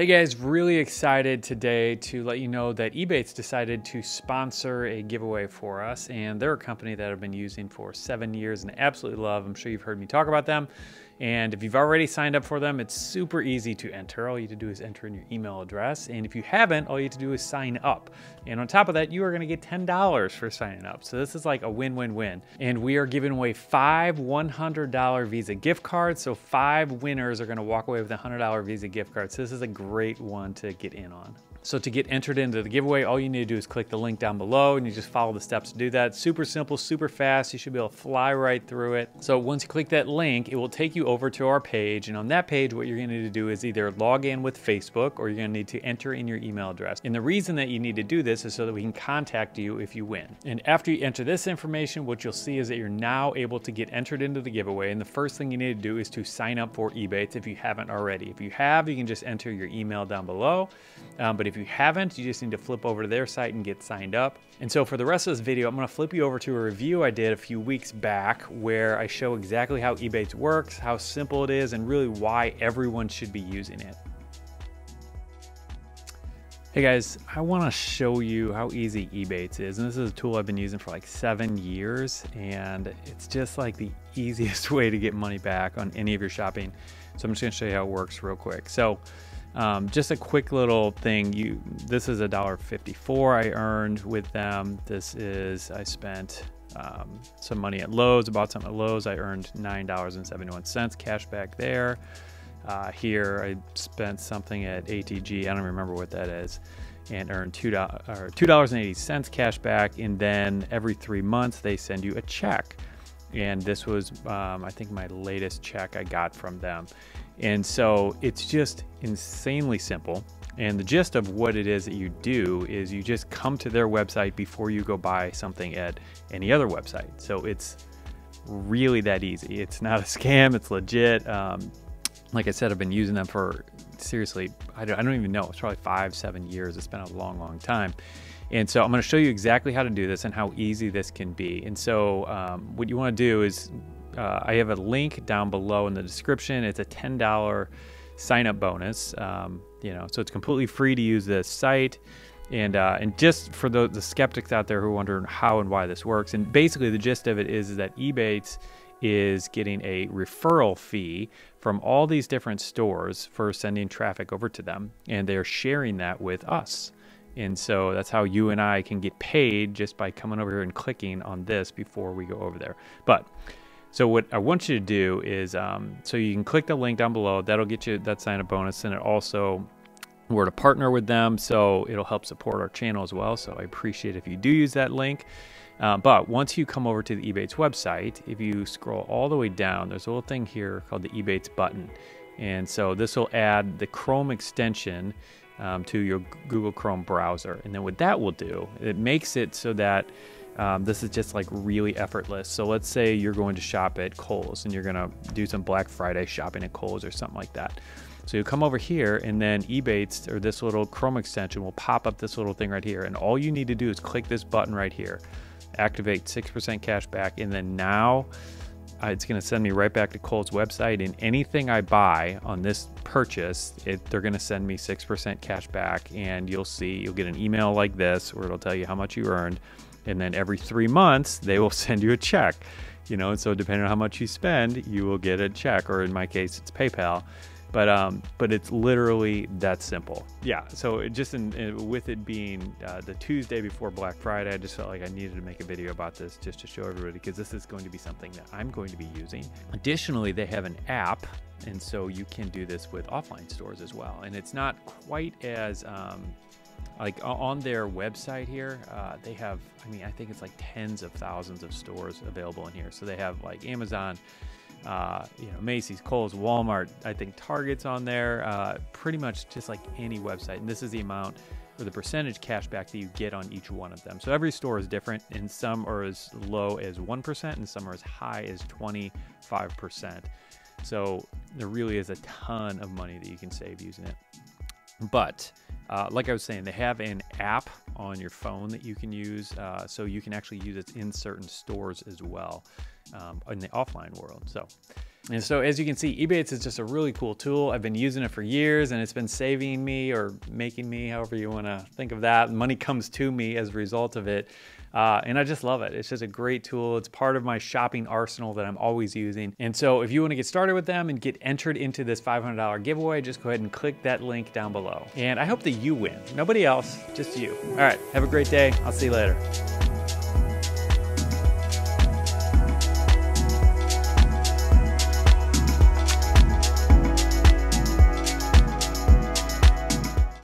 Hey guys, really excited today to let you know that Ebates decided to sponsor a giveaway for us, and they're a company that I've been using for 7 years and absolutely love. I'm sure you've heard me talk about them. And if you've already signed up for them, it's super easy to enter. All you have to do is enter in your email address. And if you haven't, all you have to do is sign up. And on top of that, you are going to get $10 for signing up. So this is like a win-win-win. And we are giving away 5 $100 Visa gift cards. So 5 winners are going to walk away with a $100 Visa gift card. So this is a great one to get in on. So to get entered into the giveaway, all you need to do is click the link down below and you just follow the steps to do that. Super simple, super fast. You should be able to fly right through it. So once you click that link, it will take you over to our page. And on that page, what you're gonna need to do is either log in with Facebook or you're gonna need to enter in your email address. And the reason that you need to do this is so that we can contact you if you win. And after you enter this information, what you'll see is that you're now able to get entered into the giveaway. And the first thing you need to do is to sign up for Ebates if you haven't already. If you have, you can just enter your email down below. But if you haven't, you just need to flip over to their site and get signed up. And so for the rest of this video, I'm gonna flip you over to a review I did a few weeks back where I show exactly how Ebates works, how simple it is, and really why everyone should be using it. Hey guys, I wanna show you how easy Ebates is. And this is a tool I've been using for like 7 years, and it's just like the easiest way to get money back on any of your shopping. So I'm just gonna show you how it works real quick. So just a quick little thing. This is $1.54 I earned with them. This is, I spent some money at Lowe's, bought something at Lowe's. I earned $9.71 cash back there. Here I spent something at ATG, I don't remember what that is, and earned $2.80 cash back. And then every 3 months they send you a check. And this was, I think, my latest check I got from them. And so it's just insanely simple. And the gist of what it is that you do is you just come to their website before you go buy something at any other website. So it's really that easy. It's not a scam, it's legit. Like I said, I've been using them for, seriously, I don't even know. It's probably 5-7 years. It's been a long, long time. And so I'm going to show you exactly how to do this and how easy this can be. And so what you want to do is, I have a link down below in the description. It's a $10 sign up bonus. So it's completely free to use this site. And just for the skeptics out there who are wondering how and why this works, and basically the gist of it is that Ebates is getting a referral fee from all these different stores for sending traffic over to them, and they're sharing that with us. And so that's how you and I can get paid, just by coming over here and clicking on this before we go over there. But so what I want you to do is, so you can click the link down below. That'll get you that sign up bonus. And it also, we're to partner with them, so it'll help support our channel as well. So I appreciate if you do use that link. But once you come over to the Ebates website, if you scroll all the way down, there's a little thing here called the Ebates button. And so this will add the Chrome extension to your Google Chrome browser. And then what that will do, it makes it so that this is just like really effortless. So let's say you're going to shop at Kohl's and you're gonna do some Black Friday shopping at Kohl's or something like that. So you come over here and then Ebates, or this little Chrome extension, will pop up this little thing right here. And all you need to do is click this button right here, activate 6% cash back, and then now it's going to send me right back to Kohl's website, and anything I buy on this purchase, they're going to send me 6% cash back. And you'll get an email like this where it'll tell you how much you earned, and then every 3 months they will send you a check. And so depending on how much you spend, you will get a check, or in my case it's PayPal. But it's literally that simple. Yeah, so just with it being the Tuesday before Black Friday, I just felt like I needed to make a video about this just to show everybody, because this is going to be something that I'm going to be using. Additionally, they have an app, and so you can do this with offline stores as well. And it's not quite as, like on their website here, they have, I think it's like tens of thousands of stores available in here. So they have like Amazon, Macy's, Kohl's, Walmart, I think Target's on there, pretty much just like any website. And this is the amount, or the percentage cash back that you get on each one of them. So every store is different, and some are as low as 1% and some are as high as 25%. So there really is a ton of money that you can save using it. But like I was saying, they have an app on your phone that you can use, so you can actually use it in certain stores as well, in the offline world. So And so as you can see, Ebates is just a really cool tool. I've been using it for years and it's been saving me or making me, however you want to think of that. Money comes to me as a result of it. And I just love it. It's just a great tool. It's part of my shopping arsenal that I'm always using. And so if you want to get started with them and get entered into this $500 giveaway, just go ahead and click that link down below. And I hope that you win. Nobody else, just you. All right, have a great day. I'll see you later.